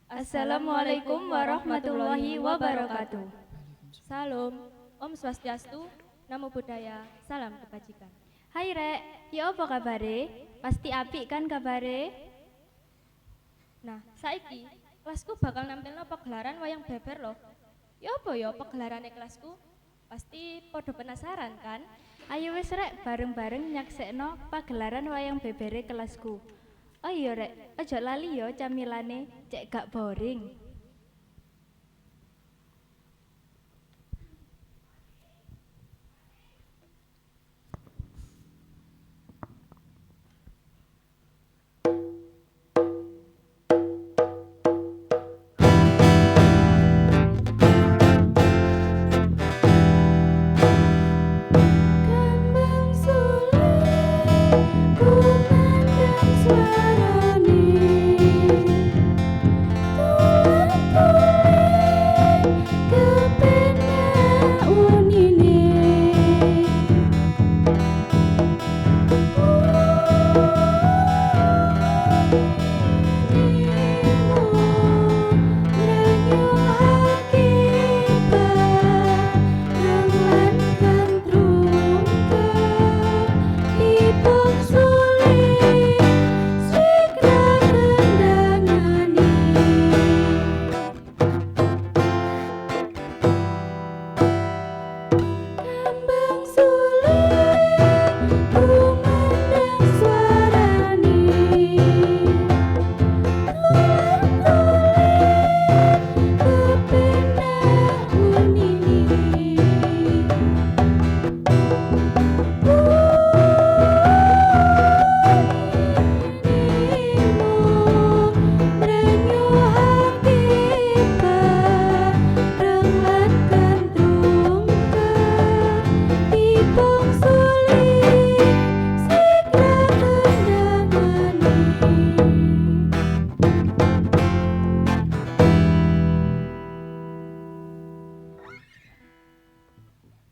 Assalamualaikum warahmatullahi wabarakatuh. Salam, Om Swastiastu, Namo Buddhaya, salam kebajikan. Hai Rek, ya apa kabare? Pasti apik kan kabare? Nah, saiki kelasku bakal nampilno pagelaran wayang beber loh. Ya apa ya pagelarane kelasku? Pasti podo penasaran kan? Ayo wis Rek, bareng-bareng nyaksekno pagelaran wayang bebere kelasku. Oh iya Rek, aja lali ya camilane, cek gak boring. Kembang suling ku mandang suarane tulang tuling kepenak unine Kembang suling ku mandang suarane kepenak unine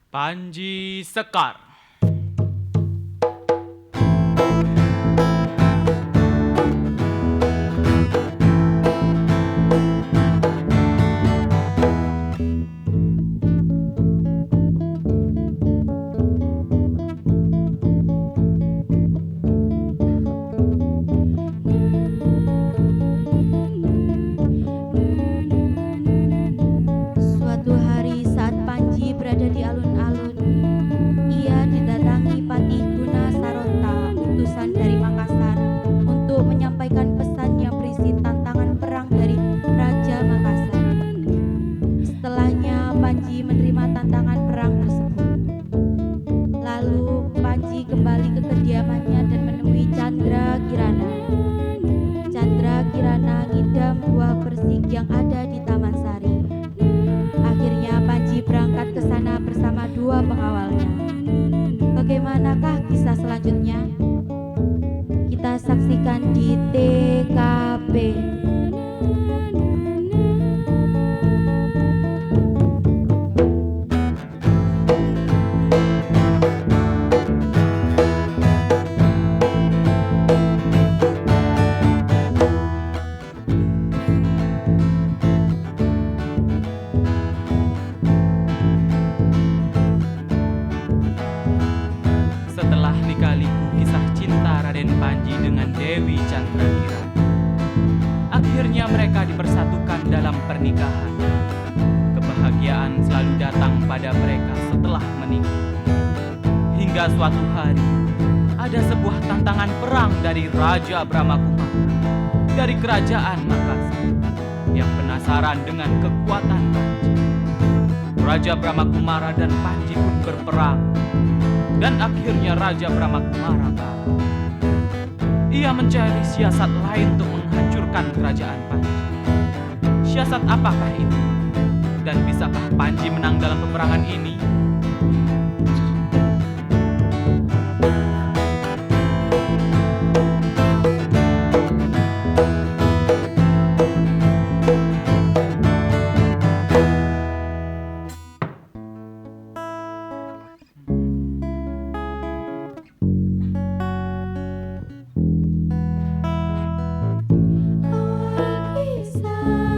Panji Sekar. Suatu hari saat Panji berada di alun-alun, ia didatangi Patih Guna Saronta, utusan dari Makassar, untuk menyampaikan pesan yang berisi tantangan perang dari Raja Makassar. Setelahnya Panji menerima tantangan perang tersebut. Lalu Panji kembali ke kediamannya dan menemui Chandra Kirana. Chandra Kirana ngidam buah persik yang ada di Taman Sari. Akhirnya Panji berangkat ke sana bersama dua pengawalnya. Bagaimanakah kisah selanjutnya? Kita saksikan di TKP. Setelah lika-liku kisah cinta Raden Panji dengan Dewi Chandrakirana, akhirnya mereka dipersatukan dalam pernikahan. Kebahagiaan selalu datang pada mereka setelah menikah. Hingga suatu hari, ada sebuah tantangan perang dari Raja Brahmakumara dari kerajaan Makassar yang penasaran dengan kekuatan Panji. Raja Brahmakumara dan Panji pun berperang. Dan akhirnya Raja Brahmakumara kalah. Ia mencari siasat lain untuk menghancurkan kerajaan Panji. Siasat apakah itu? Dan bisakah Panji menang dalam peperangan ini? Awal kisah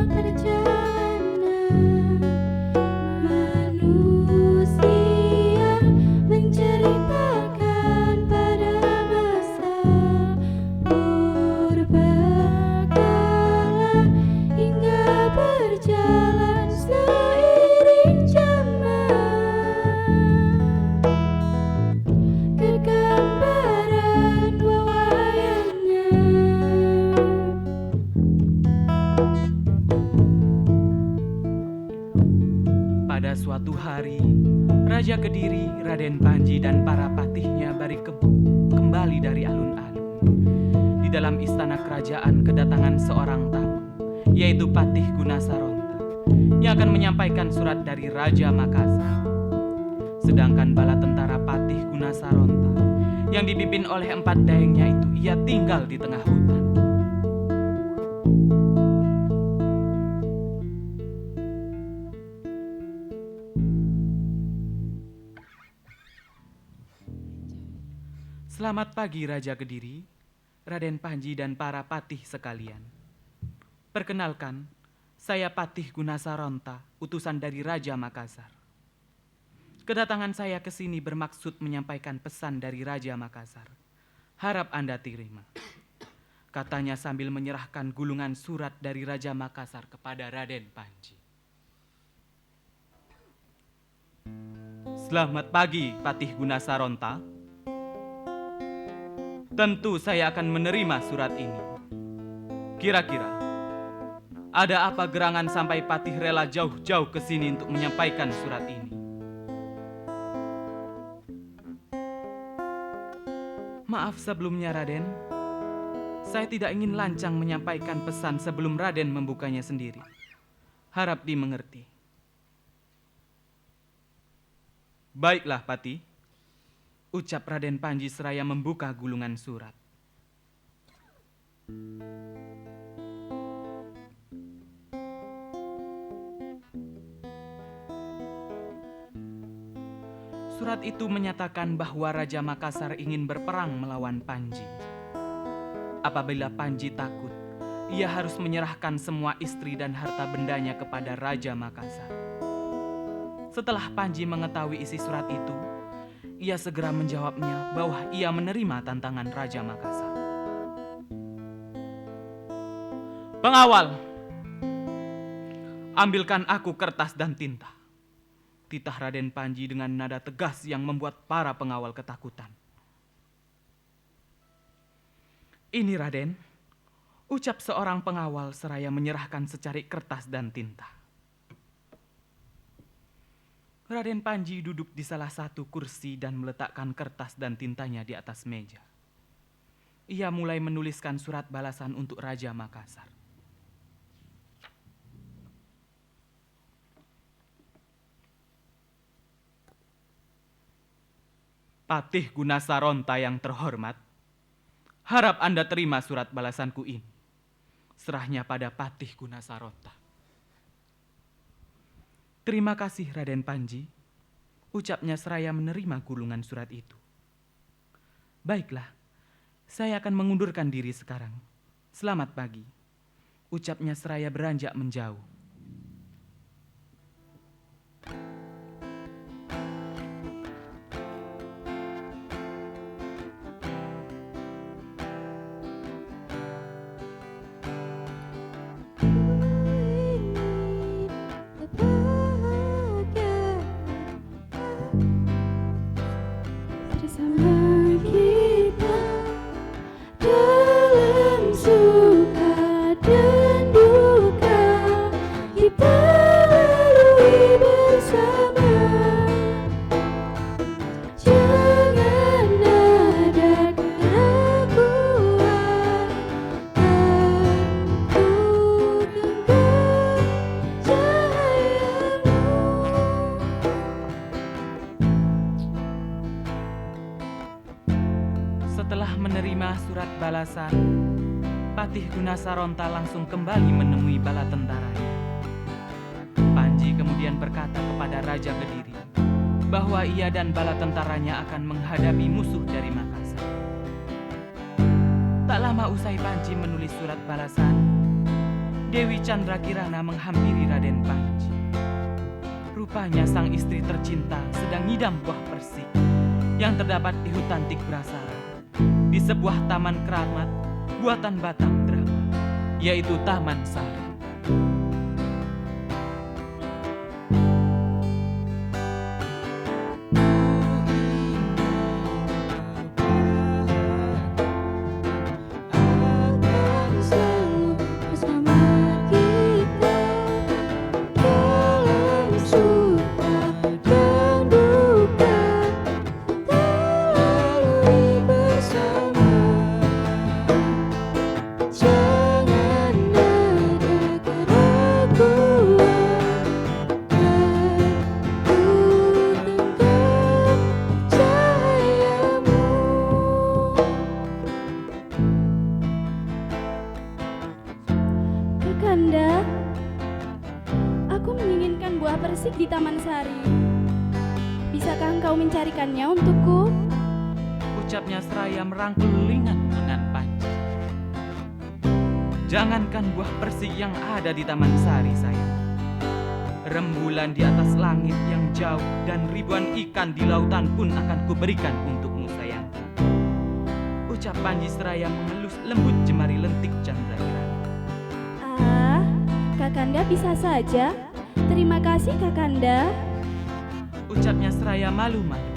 suatu hari, Raja Kediri, Raden Panji dan para patihnya kembali dari alun-alun. Di dalam istana kerajaan kedatangan seorang tamu, yaitu Patih Gunasaronta, yang akan menyampaikan surat dari Raja Makassar. Sedangkan bala tentara Patih Gunasaronta yang dipimpin oleh 4 daengnya itu ia tinggal di tengah hutan. Selamat pagi Raja Kediri, Raden Panji dan para patih sekalian. Perkenalkan, saya Patih Gunasaronta, utusan dari Raja Makassar. Kedatangan saya ke sini bermaksud menyampaikan pesan dari Raja Makassar. Harap Anda terima. Katanya sambil menyerahkan gulungan surat dari Raja Makassar kepada Raden Panji. Selamat pagi Patih Gunasaronta. Tentu saya akan menerima surat ini. Kira-kira, ada apa gerangan sampai Patih rela jauh-jauh ke sini untuk menyampaikan surat ini? Maaf sebelumnya Raden, saya tidak ingin lancang menyampaikan pesan sebelum Raden membukanya sendiri. Harap dimengerti. Baiklah Patih, ucap Raden Panji seraya membuka gulungan surat. Surat itu menyatakan bahwa Raja Makassar ingin berperang melawan Panji. Apabila Panji takut, ia harus menyerahkan semua istri dan harta bendanya kepada Raja Makassar. Setelah Panji mengetahui isi surat itu, ia segera menjawabnya bahwa ia menerima tantangan Raja Makassar. Pengawal, ambilkan aku kertas dan tinta. Titah Raden Panji dengan nada tegas yang membuat para pengawal ketakutan. Ini Raden, ucap seorang pengawal seraya menyerahkan secari kertas dan tinta. Raden Panji duduk di salah satu kursi dan meletakkan kertas dan tintanya di atas meja. Ia mulai menuliskan surat balasan untuk Raja Makassar. Patih Gunasaronta yang terhormat, harap Anda terima surat balasanku ini. Serahnya pada Patih Gunasaronta. Terima kasih Raden Panji, ucapnya seraya menerima gulungan surat itu. Baiklah, saya akan mengundurkan diri sekarang. Selamat pagi, ucapnya seraya beranjak menjauh. Setelah menerima surat balasan, Patih Gunasaronta langsung kembali menemui bala tentaranya. Panji kemudian berkata kepada Raja Kediri bahwa ia dan bala tentaranya akan menghadapi musuh dari Makassar. Tak lama usai Panji menulis surat balasan, Dewi Candrakirana menghampiri Raden Panji. Rupanya sang istri tercinta sedang ngidam buah persik yang terdapat di hutan Tikbrasara, di sebuah taman keramat buatan Batam Drama, yaitu Taman Sari. Bersama kita dalam suka Kakanda, aku menginginkan buah persik di Taman Sari. Bisakah engkau mencarikannya untukku? Ucapnya seraya merangkul lengan Panji. Jangankan buah persik yang ada di Taman Sari, sayang. Rembulan di atas langit yang jauh dan ribuan ikan di lautan pun akan kuberikan untukmu, sayang. Ucap Panji seraya mengelus lembut jemari lentik Chandra Kirana. Ah, Kakanda bisa saja. Terima kasih, Kakanda. Ucapnya seraya malu-malu.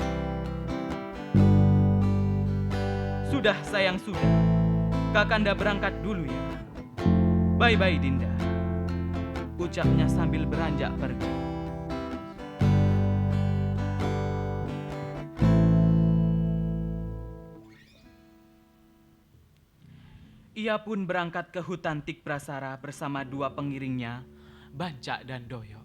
Sudah, sayang, sudah. Kakanda berangkat dulu ya. Bye-bye, Dinda. Ucapnya sambil beranjak pergi. Ia pun berangkat ke hutan Tikprasara bersama dua pengiringnya, Banca dan Doyo.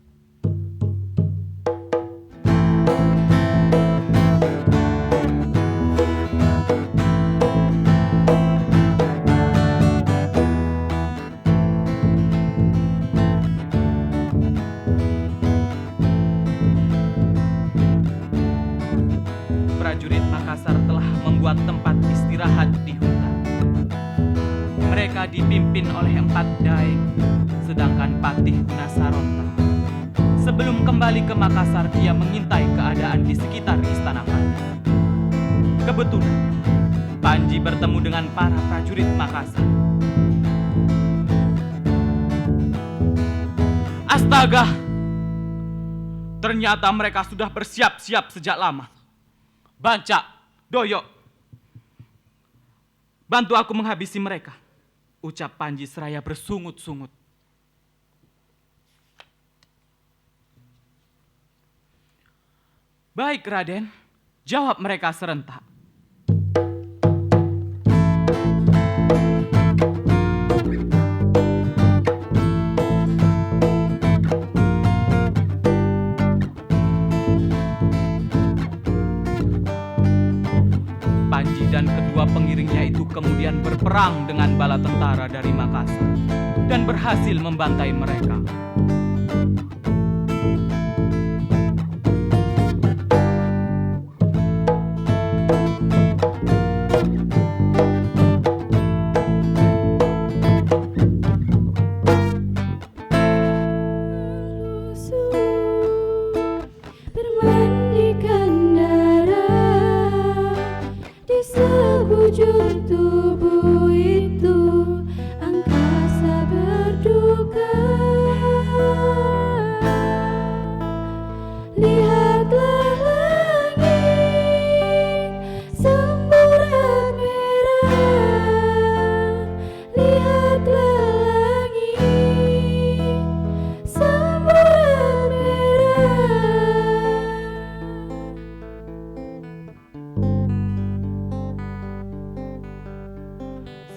Prajurit Makassar telah membuat tempat istirahat di hutan. Mereka dipimpin oleh 4 daeng, sedangkan Patih Gunasaronta. Sebelum kembali ke Makassar, dia mengintai keadaan di sekitar Istana Panda. Kebetulan, Panji bertemu dengan para prajurit Makassar. Astaga! Ternyata mereka sudah bersiap-siap sejak lama. Banca, Doyo, bantu aku menghabisi mereka, ucap Panji seraya bersungut-sungut. Baik, Raden, jawab mereka serentak. Panji dan kedua pengiringnya itu kemudian berperang dengan bala tentara dari Makassar dan berhasil membantai mereka. Sekujur tubuh itu angkasa berduka. Lihatlah langit semburat merah. Lihatlah langit semburat merah.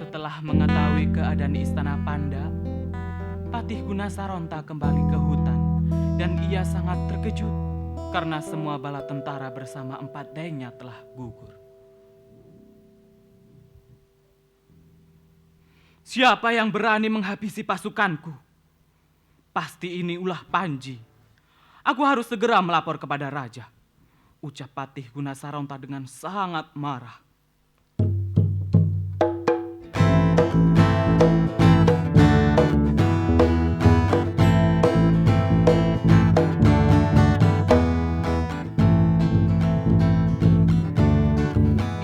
Setelah mengetahui keadaan di Istana Panda, Patih Gunasaronta kembali ke hutan dan ia sangat terkejut karena semua bala tentara bersama 4 daengnya telah gugur. Siapa yang berani menghabisi pasukanku? Pasti ini ulah Panji. Aku harus segera melapor kepada raja, ucap Patih Gunasaronta dengan sangat marah.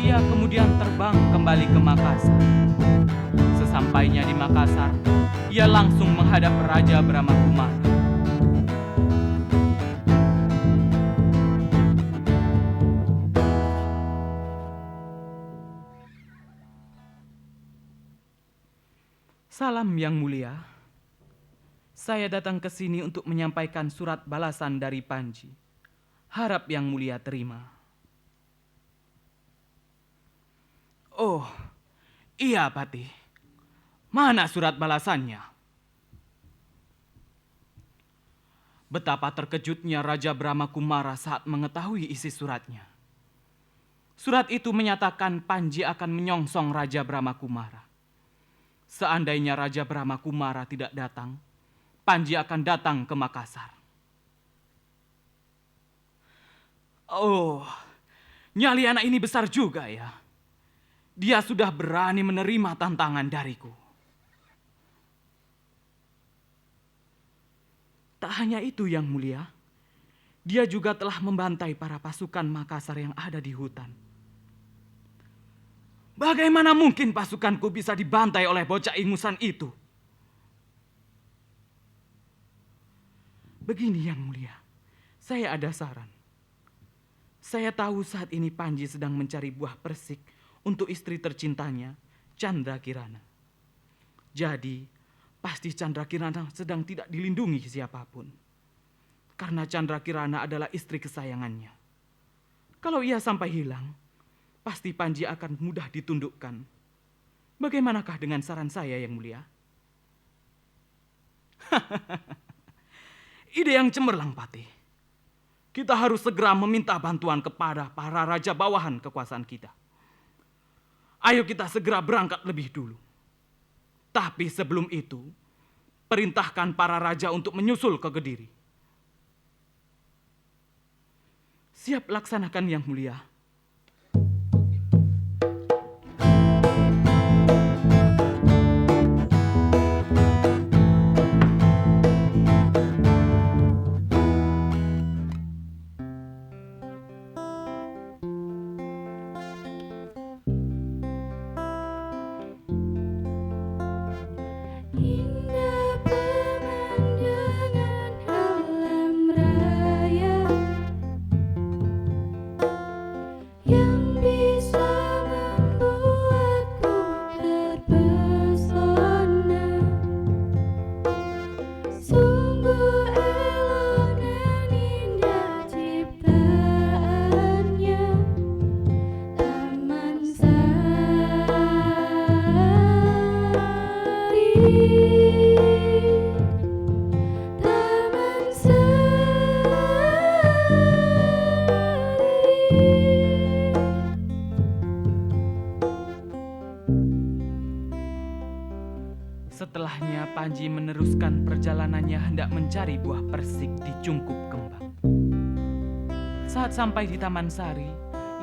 Ia kemudian terbang kembali ke Makassar. Sesampainya di Makassar, ia langsung menghadap Raja Brahmakumara. Salam yang mulia. Saya datang ke sini untuk menyampaikan surat balasan dari Panji. Harap yang mulia terima. Oh, iya Patih. Mana surat balasannya? Betapa terkejutnya Raja Brahma Kumara saat mengetahui isi suratnya. Surat itu menyatakan Panji akan menyongsong Raja Brahma Kumara. Seandainya Raja Brahma Kumara tidak datang, Panji akan datang ke Makassar. Oh, nyali anak ini besar juga ya. Dia sudah berani menerima tantangan dariku. Tak hanya itu yang mulia, dia juga telah membantai para pasukan Makassar yang ada di hutan. Bagaimana mungkin pasukanku bisa dibantai oleh bocah ingusan itu? Begini yang mulia, saya ada saran. Saya tahu saat ini Panji sedang mencari buah persik untuk istri tercintanya, Chandra Kirana. Jadi, pasti Chandra Kirana sedang tidak dilindungi siapapun. Karena Chandra Kirana adalah istri kesayangannya. Kalau ia sampai hilang, pasti Panji akan mudah ditundukkan. Bagaimanakah dengan saran saya yang mulia? Ide yang cemerlang, Patih. Kita harus segera meminta bantuan kepada para raja bawahan kekuasaan kita. Ayo kita segera berangkat lebih dulu. Tapi sebelum itu, perintahkan para raja untuk menyusul ke Kediri. Siap laksanakan yang mulia. Indah pemandangan alam raya yang bisa membuatku terpesona. Sungguh elok dan indah ciptaannya, Taman Setelahnya Panji meneruskan perjalanannya hendak mencari buah persik di Cungkup Kembang. Saat sampai di Taman Sari,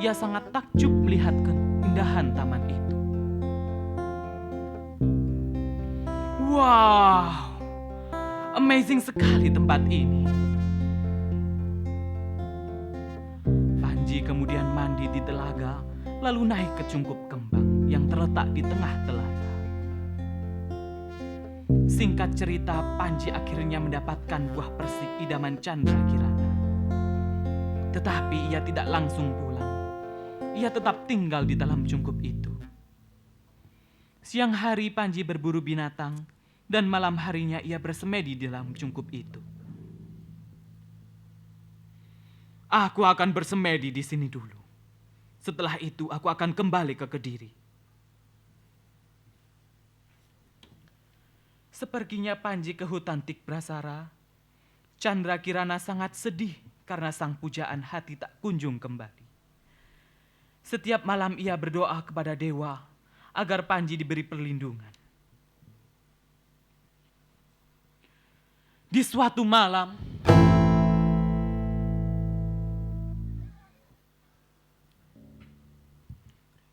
ia sangat takjub melihat keindahan taman itu. Wow, amazing sekali tempat ini. Panji kemudian mandi di telaga, lalu naik ke Cungkup Kembang yang terletak di tengah telaga. Singkat cerita, Panji akhirnya mendapatkan buah persik idaman Chandra Kirana. Tetapi ia tidak langsung pulang. Ia tetap tinggal di dalam cungkup itu. Siang hari Panji berburu binatang, dan malam harinya ia bersemedi di dalam cungkup itu. Aku akan bersemedi di sini dulu. Setelah itu aku akan kembali ke Kediri. Seperginya Panji ke hutan Tikbrasara, Chandra Kirana sangat sedih karena sang pujaan hati tak kunjung kembali. Setiap malam ia berdoa kepada dewa agar Panji diberi perlindungan. Di suatu malam,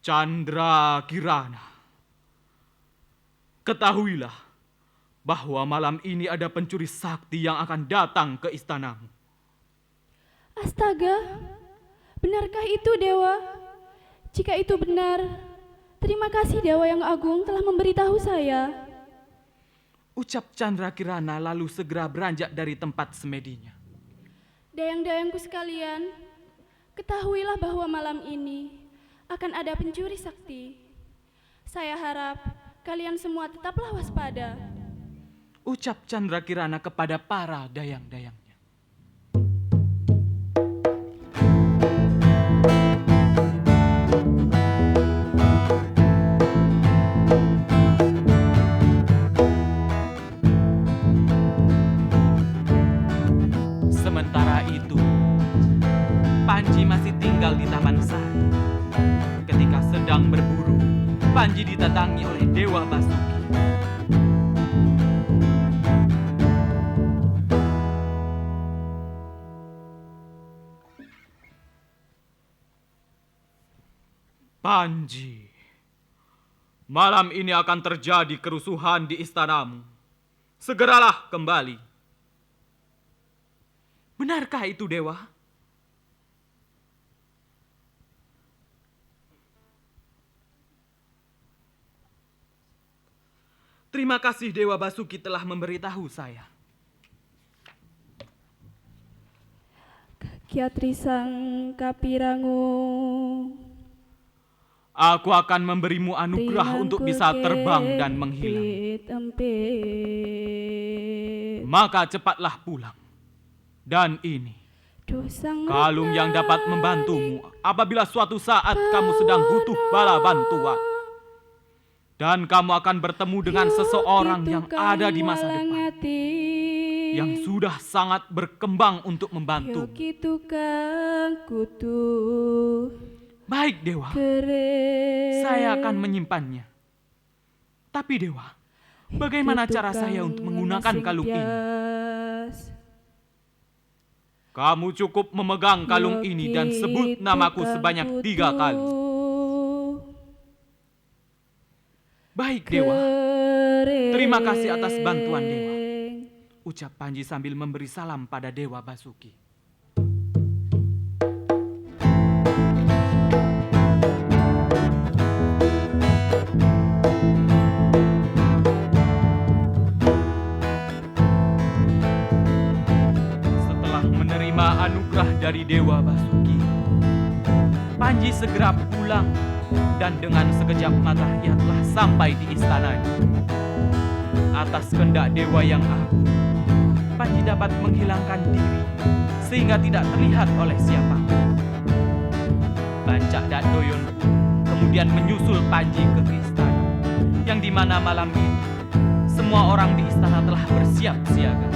Chandra Kirana, ketahuilah bahwa malam ini ada pencuri sakti yang akan datang ke istanamu. Astaga, benarkah itu Dewa? Jika itu benar, terima kasih Dewa yang agung telah memberitahu saya. Ucap Chandra Kirana lalu segera beranjak dari tempat semedinya. Dayang-dayangku sekalian, ketahuilah bahwa malam ini akan ada pencuri sakti. Saya harap kalian semua tetaplah waspada. Ucap Chandra Kirana kepada para dayang-dayangnya. Panji masih tinggal di Taman Sari. Ketika sedang berburu, Panji didatangi oleh Dewa Basuki. Panji, malam ini akan terjadi kerusuhan di istanamu. Segeralah kembali. Benarkah itu, Dewa? Terima kasih Dewa Basuki telah memberitahu saya. Kyatrisang kapirango. Aku akan memberimu anugerah untuk bisa terbang dan menghilang. Maka cepatlah pulang. Dan ini kalung yang dapat membantumu apabila suatu saat kamu sedang butuh bala bantuan. Dan kamu akan bertemu dengan seseorang yang ada di masa depan, yang sudah sangat berkembang untuk membantu. Baik, Dewa. Saya akan menyimpannya. Tapi, Dewa, bagaimana cara saya untuk menggunakan kalung ini? Kamu cukup memegang kalung ini dan sebut namaku sebanyak 3 kali. Baik, Dewa. Terima kasih atas bantuan, Dewa. Ucap Panji sambil memberi salam pada Dewa Basuki. Setelah menerima anugerah dari Dewa Basuki, Panji segera pulang. Dan dengan sekejap mata ia telah sampai di istananya. Atas kehendak dewa yang agung, Panji dapat menghilangkan diri sehingga tidak terlihat oleh siapapun. Bancak dan Doyon pun kemudian menyusul Panji ke istana, yang dimana malam ini semua orang di istana telah bersiap siaga.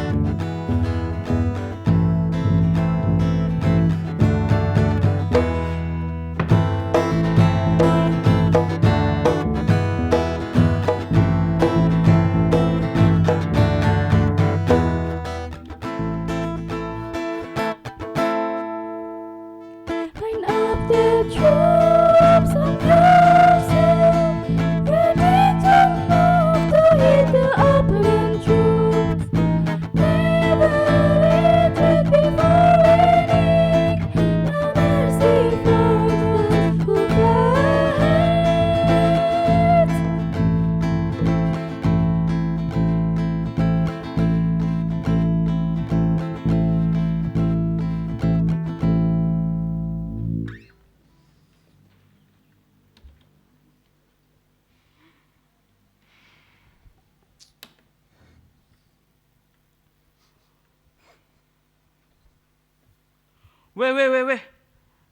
Weh,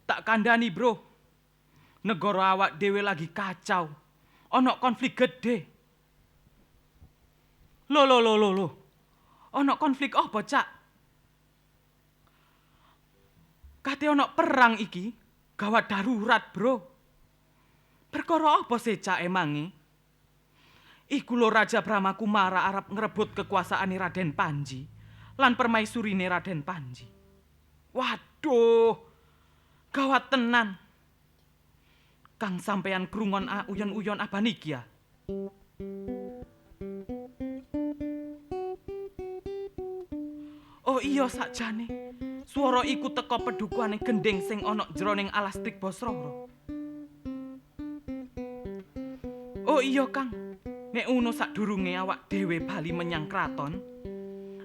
tak kandani bro. Negara awak dewe lagi kacau. Ono konflik gede. Lo. Ono konflik apa, Cak? Kate ono perang iki, gawat darurat, bro. Perkara apa sih, Cak, emange? Iku lo Raja Brahmakumara arep ngrebut kekuasaane Raden Panji lan permaisurine Raden Panji. Waduh, gawat tenan. Kang sampeyan krungon uyon-uyon apa niki ya? Oh iya sakjane. Swara iku teka pedhukuane gending sing ana jroning alastik Basrara. Oh iya Kang. Nek uno sadurunge awak dhewe bali menyang kraton,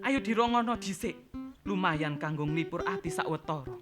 ayo dirongono dhisik. Lumayan kanggo nglipur ati sawetara.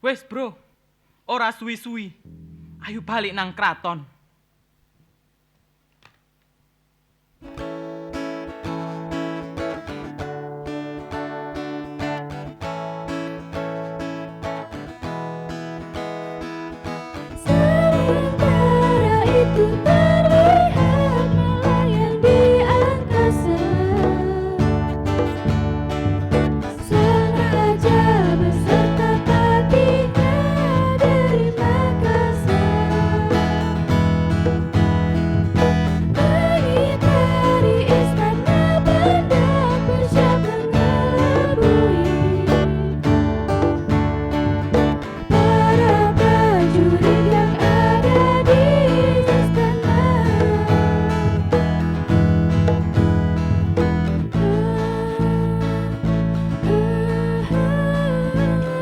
Wes bro, ora suwi-suwi. Ayo balik nang kraton. Sementara itu terlihat melayang di angkasa. Sang raja beserta patinya dari Makassar mengitari istana Bandar bersiap mengelabui para prajurit yang ada di istana.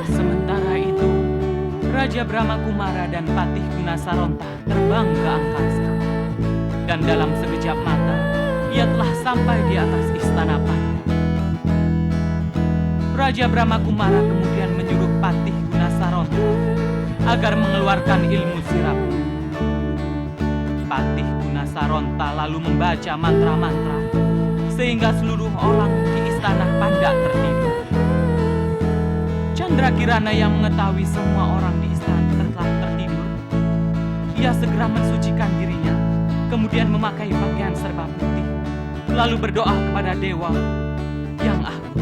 Sementara itu, Raja Brahmakumara dan Patih Gunasaronta terbang ke angkasa. Dan dalam sekejap mata, ia telah sampai di atas istana Pandha. Raja Brahmakumara kemudian menyuruh Patih Gunasaronta agar mengeluarkan ilmu sirapnya. Patih Gunasaronta lalu membaca mantra-mantra sehingga seluruh orang di istana Pandha tertidur. Candrakirana yang mengetahui semua orang di istana telah tertidur, ia segera mensucikan dirinya, kemudian memakai pakaian serba putih, lalu berdoa kepada Dewa yang agung.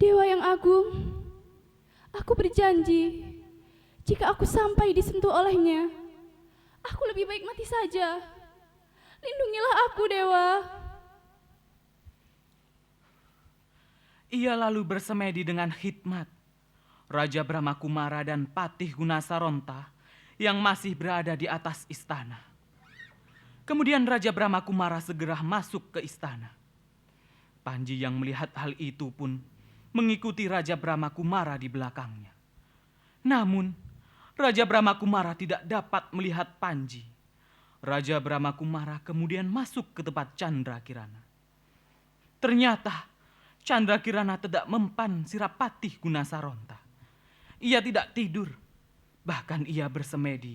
Dewa yang agung, aku berjanji, jika aku sampai disentuh olehnya, aku lebih baik mati saja. Lindungilah aku, Dewa. Ia lalu bersemedi dengan hikmat. Raja Brahmakumara dan Patih Gunasaronta yang masih berada di atas istana. Kemudian Raja Brahmakumara segera masuk ke istana. Panji yang melihat hal itu pun mengikuti Raja Brahmakumara di belakangnya. Namun, Raja Brahmakumara tidak dapat melihat Panji. Raja Brahmakumara kemudian masuk ke tempat Candrakirana. Ternyata Candrakirana tidak mempan sirap Patih Gunasaronta. Ia tidak tidur, bahkan ia bersemedi.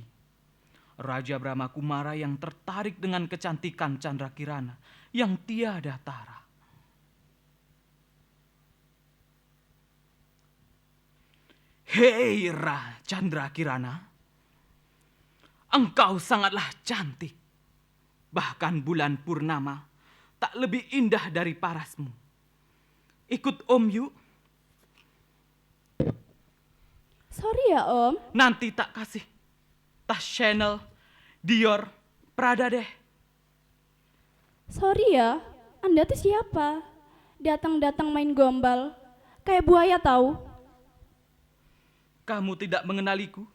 Raja Brahmakumara yang tertarik dengan kecantikan Candrakirana yang tiada tara. Hei Candrakirana, engkau sangatlah cantik. Bahkan bulan purnama tak lebih indah dari parasmu. Ikut Om yuk. Sorry ya, Om. Nanti tak kasih tas Chanel, Dior, Prada deh. Sorry ya, Anda tuh siapa? Datang-datang main gombal, kayak buaya tahu. Kamu tidak mengenaliku?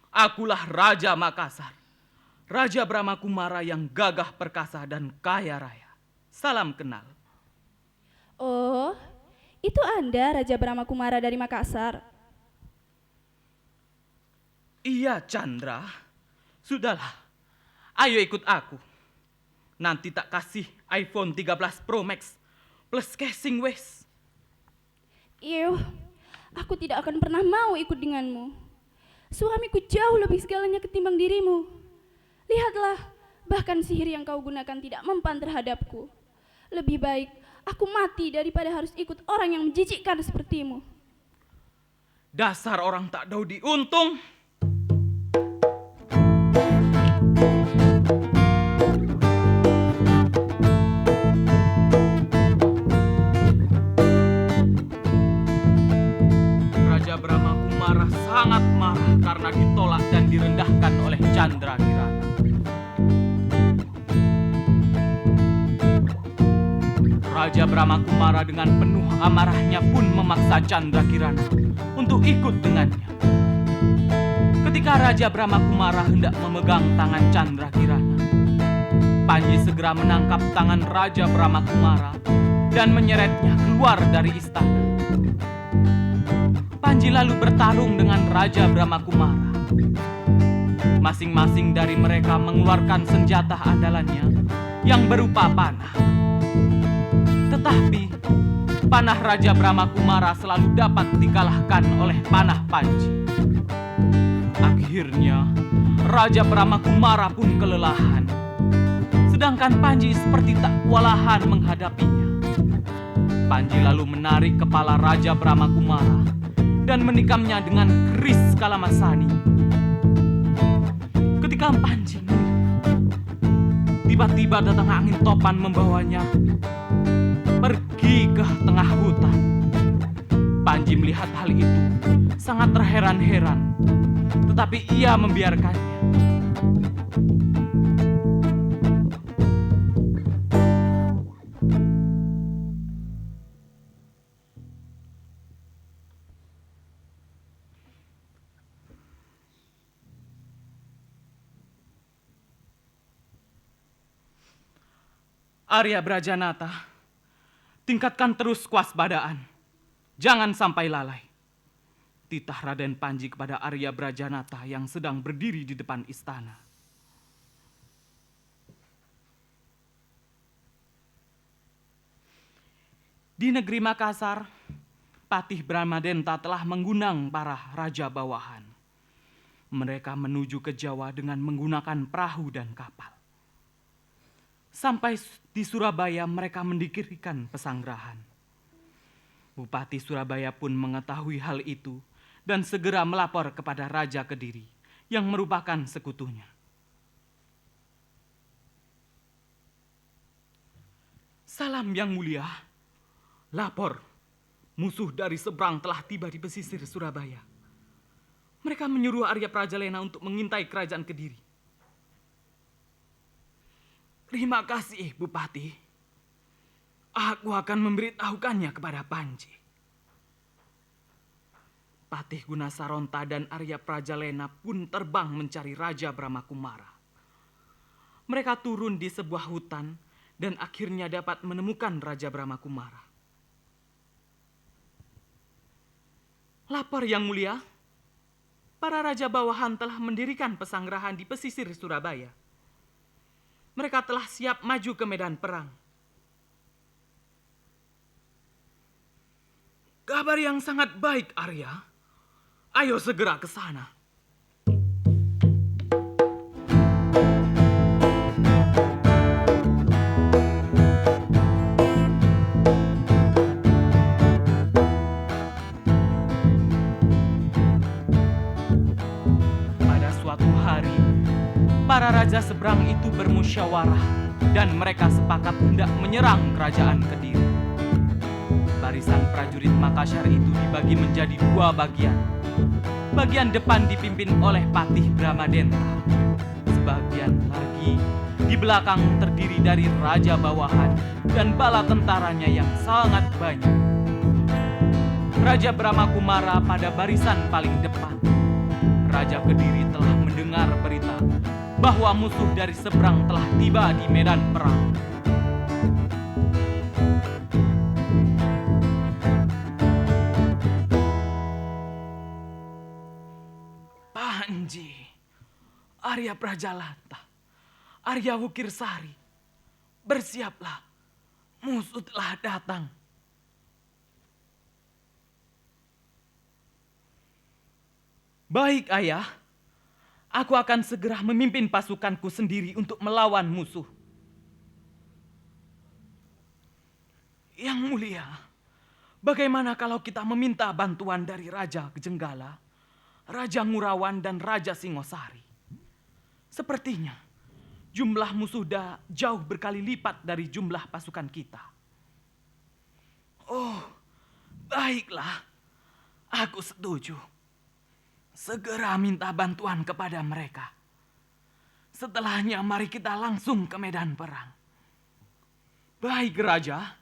Akulah Raja Makassar. Raja Brahmakumara yang gagah perkasa dan kaya raya. Salam kenal. Oh, itu Anda Raja Brahmakumara dari Makassar. Iya Chandra. Sudahlah, ayo ikut aku. Nanti tak kasih iPhone 13 Pro Max plus casing wes. Iuh, aku tidak akan pernah mau ikut denganmu. Suamiku jauh lebih segalanya ketimbang dirimu. Lihatlah, bahkan sihir yang kau gunakan tidak mempan terhadapku. Lebih baik aku mati daripada harus ikut orang yang menjijikkan sepertimu. Dasar orang tak tahu diuntung. Raja Brahmakumara sangat marah karena ditolak dan direndahkan oleh Candrakirana. Raja Brahmakumara dengan penuh amarahnya pun memaksa Candrakirana untuk ikut dengannya. Ketika Raja Brahmakumara hendak memegang tangan Candrakirana, Panji segera menangkap tangan Raja Brahmakumara dan menyeretnya keluar dari istana. Panji lalu bertarung dengan Raja Brahmakumara. Masing-masing dari mereka mengeluarkan senjata andalannya yang berupa panah. Tetapi panah Raja Brahmakumara selalu dapat dikalahkan oleh panah Panji. Akhirnya Raja Brahmakumara pun kelelahan, sedangkan Panji seperti tak kewalahan menghadapinya. Panji lalu menarik kepala Raja Brahmakumara dan menikamnya dengan keris Kalamasani. Ketika Panji tiba-tiba datang angin topan membawanya pergi ke tengah hutan. Panji melihat hal itu sangat terheran-heran, tetapi ia membiarkannya. Arya Brajanata, tingkatkan terus kewaspadaan. Jangan sampai lalai. Titah Raden Panji kepada Arya Brajanata yang sedang berdiri di depan istana. Di negeri Makassar, Patih Bramadenta telah mengundang para raja bawahan. Mereka menuju ke Jawa dengan menggunakan perahu dan kapal. Sampai di Surabaya mereka mendirikan pesanggrahan. Bupati Surabaya pun mengetahui hal itu dan segera melapor kepada Raja Kediri yang merupakan sekutunya. Salam yang mulia, lapor, musuh dari seberang telah tiba di pesisir Surabaya. Mereka menyuruh Arya Prajalena untuk mengintai kerajaan Kediri. Terima kasih, Bupati. Aku akan memberitahukannya kepada Panji. Patih Gunasaronta dan Arya Prajalena pun terbang mencari Raja Brahmakumara. Mereka turun di sebuah hutan dan akhirnya dapat menemukan Raja Brahmakumara. Lapor yang mulia, para raja bawahan telah mendirikan pesanggrahan di pesisir Surabaya. Mereka telah siap maju ke medan perang. Kabar yang sangat baik, Arya. Ayo segera ke sana. Pada suatu hari, para raja seberang itu bermusyawarah dan mereka sepakat hendak menyerang kerajaan Kediri. Barisan prajurit Makassar itu dibagi menjadi dua bagian. Bagian depan dipimpin oleh Patih Bramadenta. Sebagian lagi di belakang terdiri dari raja bawahan dan bala tentaranya yang sangat banyak. Raja Brahmakumara pada barisan paling depan. Raja Kediri telah mendengar berita bahwa musuh dari seberang telah tiba di medan perang. Panji, Arya Prajalata, Arya Wukirsari, bersiaplah, musuh telah datang. Baik, Ayah. Aku akan segera memimpin pasukanku sendiri untuk melawan musuh. Yang mulia, bagaimana kalau kita meminta bantuan dari Raja Jenggala, Raja Ngurawan, dan Raja Singosari? Sepertinya jumlah musuh jauh berkali lipat dari jumlah pasukan kita. Oh, baiklah. Aku setuju. Segera minta bantuan kepada mereka. Setelahnya mari kita langsung ke medan perang. Baik, Raja.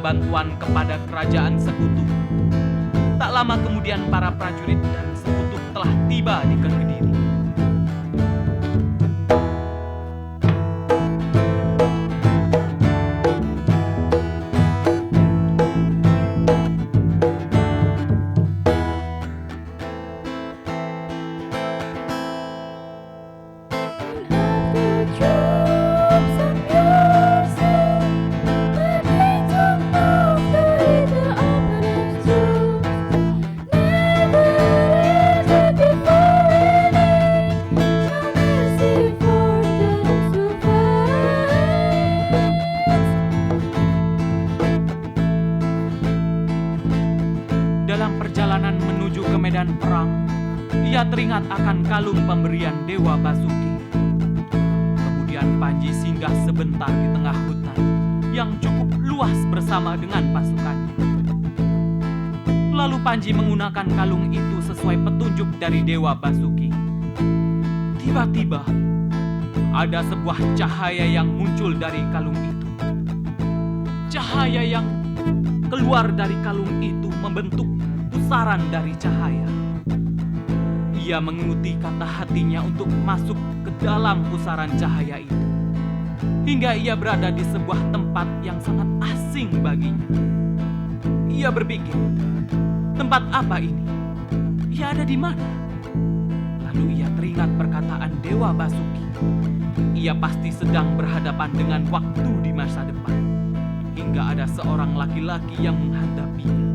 bantuan kepada kerajaan sekutu. Tak lama kemudian para prajurit dan sekutu telah tiba di Kediri. Dalam perjalanan menuju ke medan perang, ia teringat akan kalung pemberian Dewa Basuki. Kemudian Panji singgah sebentar di tengah hutan yang cukup luas bersama dengan pasukannya. Lalu Panji menggunakan kalung itu sesuai petunjuk dari Dewa Basuki. Tiba-tiba, ada sebuah cahaya yang muncul dari kalung itu. Cahaya yang keluar dari kalung itu membentuk pusaran dari cahaya. Ia mengikuti kata hatinya untuk masuk ke dalam pusaran cahaya itu, hingga ia berada di sebuah tempat yang sangat asing baginya. Ia berpikir, tempat apa ini? Ia ada di mana? Lalu ia teringat perkataan Dewa Basuki. Ia pasti sedang berhadapan dengan waktu di masa depan, hingga ada seorang laki-laki yang menghadapinya.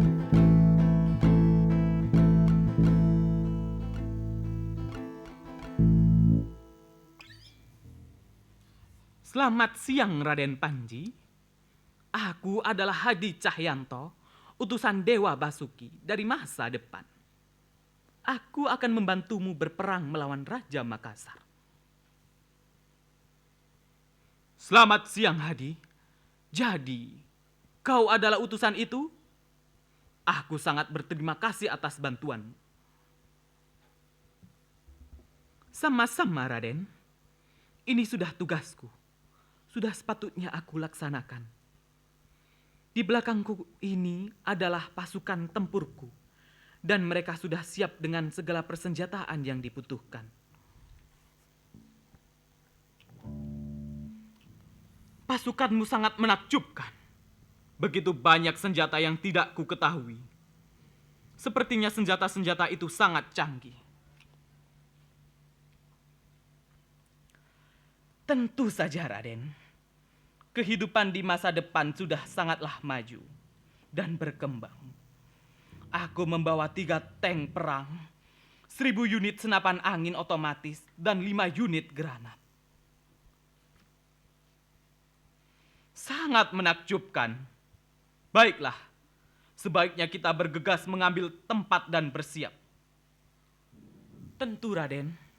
Selamat siang, Raden Panji. Aku adalah Hadi Cahyanto, utusan Dewa Basuki dari masa depan. Aku akan membantumu berperang melawan Raja Makassar. Selamat siang, Hadi. Jadi, kau adalah utusan itu? Aku sangat berterima kasih atas bantuanmu. Sama-sama, Raden. Ini sudah tugasku. Sudah sepatutnya aku laksanakan. Di belakangku ini adalah pasukan tempurku, dan mereka sudah siap dengan segala persenjataan yang dibutuhkan. Pasukanmu sangat menakjubkan. Begitu banyak senjata yang tidak ku ketahui. Sepertinya senjata-senjata itu sangat canggih. Tentu saja, Raden. Kehidupan di masa depan sudah sangatlah maju dan berkembang. Aku membawa 3 tank perang, 1000 unit senapan angin otomatis, dan 5 unit granat. Sangat menakjubkan. Baiklah, sebaiknya kita bergegas mengambil tempat dan bersiap. Tentu, Raden.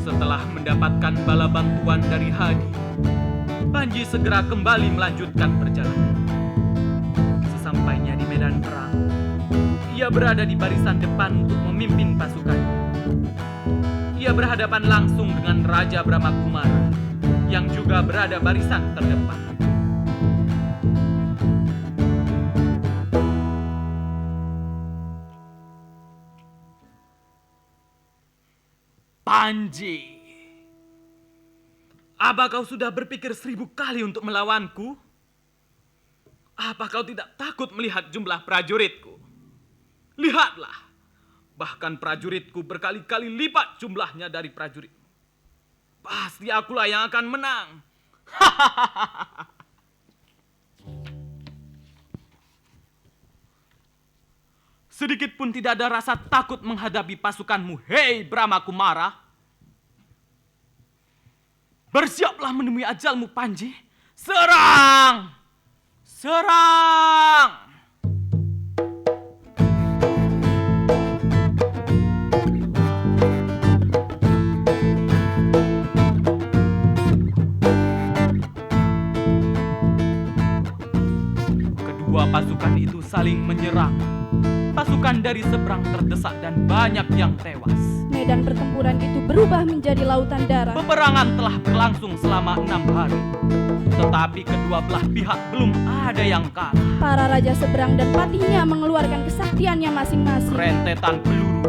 Setelah mendapatkan bala bantuan dari Hadi, Panji segera kembali melanjutkan perjalanan. Sesampainya di medan perang, ia berada di barisan depan untuk memimpin pasukan. Ia berhadapan langsung dengan Raja Brahmakumara yang juga berada barisan terdepan. Panji, apa kau sudah berpikir 1000 kali untuk melawanku? Apa kau tidak takut melihat jumlah prajuritku? Lihatlah, bahkan prajuritku berkali-kali lipat jumlahnya dari prajuritmu. Pasti akulah yang akan menang. Sedikit pun tidak ada rasa takut menghadapi pasukanmu, hei Brahmakumara. Bersiaplah menemui ajalmu, Panji. Serang! Serang! Kedua saling menyerang. Pasukan dari seberang terdesak dan banyak yang tewas. Medan pertempuran itu berubah menjadi lautan darah. Peperangan telah berlangsung selama 6 hari. Tetapi kedua belah pihak belum ada yang kalah. Para raja seberang dan patihnya mengeluarkan kesaktiannya masing-masing. Rentetan peluru,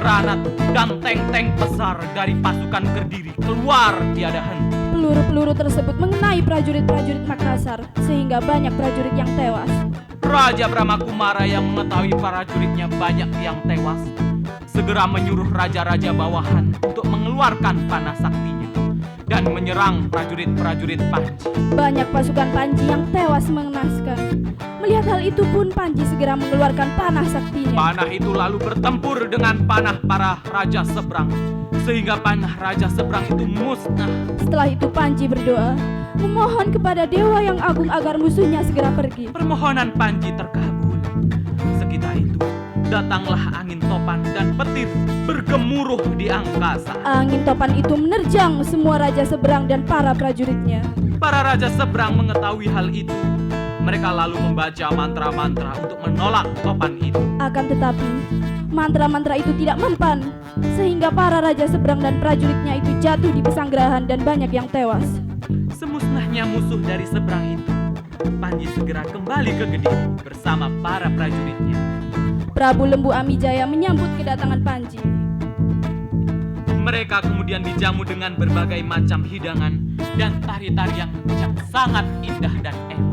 granat, dan tank-tank besar dari pasukan Kediri keluar tiada henti. Peluru-peluru tersebut mengenai prajurit-prajurit Makassar, sehingga banyak prajurit yang tewas. Raja Brahmakumara yang mengetahui prajuritnya banyak yang tewas, segera menyuruh raja-raja bawahan untuk mengeluarkan panah saktinya dan menyerang prajurit-prajurit Panji. Banyak pasukan Panji yang tewas mengenaskan. Melihat hal itu pun Panji segera mengeluarkan panah saktinya. Panah itu lalu bertempur dengan panah para raja seberang, sehingga panah raja seberang itu musnah. Setelah itu Panji berdoa, memohon kepada dewa yang agung agar musuhnya segera pergi. Permohonan Panji terkabul. Sekitar itu datanglah angin topan dan petir bergemuruh di angkasa. Angin topan itu menerjang semua raja seberang dan para prajuritnya. Para raja seberang mengetahui hal itu. Mereka lalu membaca mantra-mantra untuk menolak topan itu. Akan tetapi, mantra-mantra itu tidak mempan, sehingga para raja seberang dan prajuritnya itu jatuh di pesanggerahan dan banyak yang tewas. Semusnahnya musuh dari seberang itu, Panji segera kembali ke Kediri bersama para prajuritnya. Prabu Lembu Amijaya menyambut kedatangan Panji. Mereka kemudian dijamu dengan berbagai macam hidangan dan tari-tarian yang sangat indah dan enak.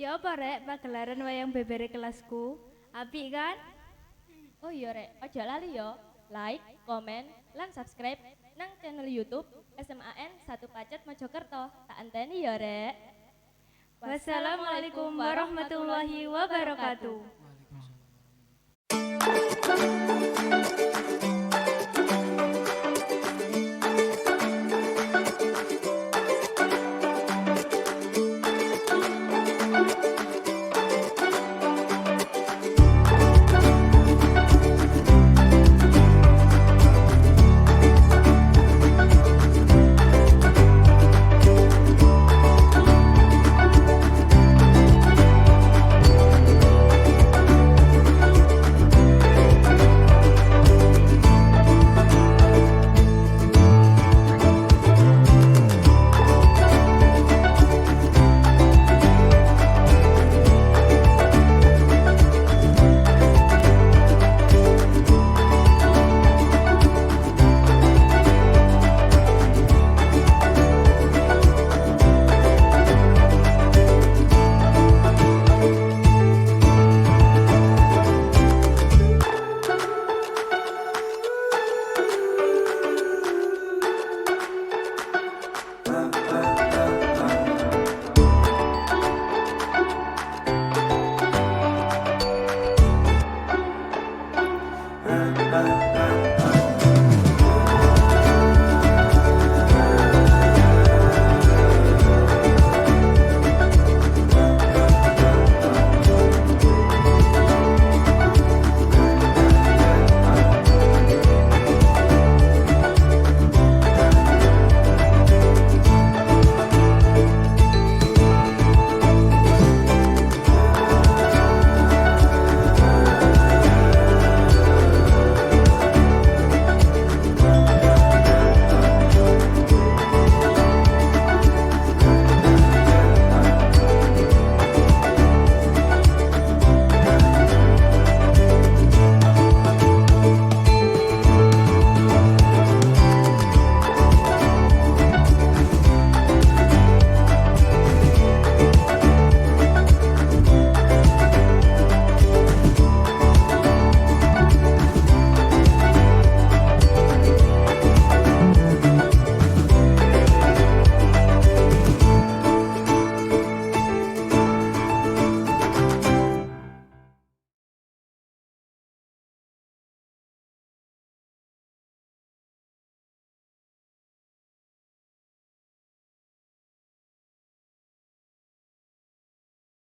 Ya apa rek pagelaran wayang bebere kelasku? Apik kan? Oh iya rek, ojo lali yo. Like, komen, lan subscribe nang channel YouTube SMAN 1 Pacet Mojokerto. Tak anteni yo rek. Wassalamualaikum warahmatullahi wabarakatuh.